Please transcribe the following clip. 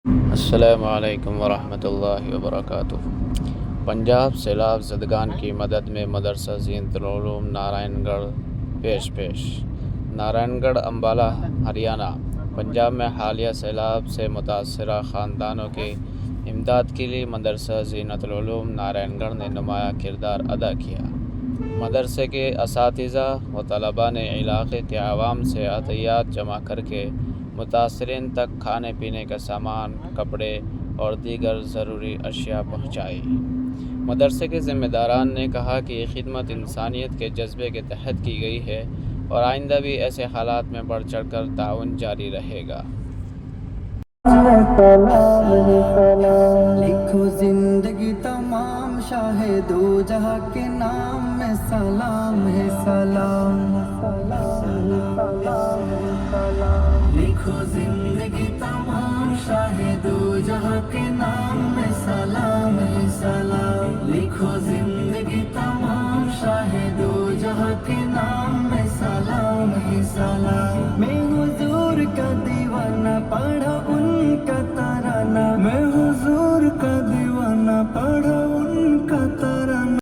السلام علیکم ورحمۃ اللہ وبرکاتہ۔ پنجاب سیلاب زدگان کی مدد میں مدرسہ زینت العلوم نارائن گڑھ پیش نارائن گڑھ امبالہ ہریانہ۔ پنجاب میں حالیہ سیلاب سے متاثرہ خاندانوں کی امداد کے لیے مدرسہ زینت العلوم نارائن گڑھ نے نمایاں کردار ادا کیا۔ مدرسے کے اساتذہ و طلباء نے علاقے کے عوام سے عطیات جمع کر کے متاثرین تک کھانے پینے کا سامان، کپڑے اور دیگر ضروری اشیاء پہنچائی۔ مدرسے کے ذمہ داران نے کہا کہ یہ خدمت انسانیت کے جذبے کے تحت کی گئی ہے اور آئندہ بھی ایسے حالات میں بڑھ چڑھ کر تعاون جاری رہے گا۔ لکھو زندگی تمام شاہ دو جہاں کے نام میں سلام ہے سلام، لکھو زندگی تمام شاہ دو جہاں کے نام میں سلام ہے سلام، لکھو زندگی تمام شاہ دو جہاں کے نام میں سلام ہے سلام۔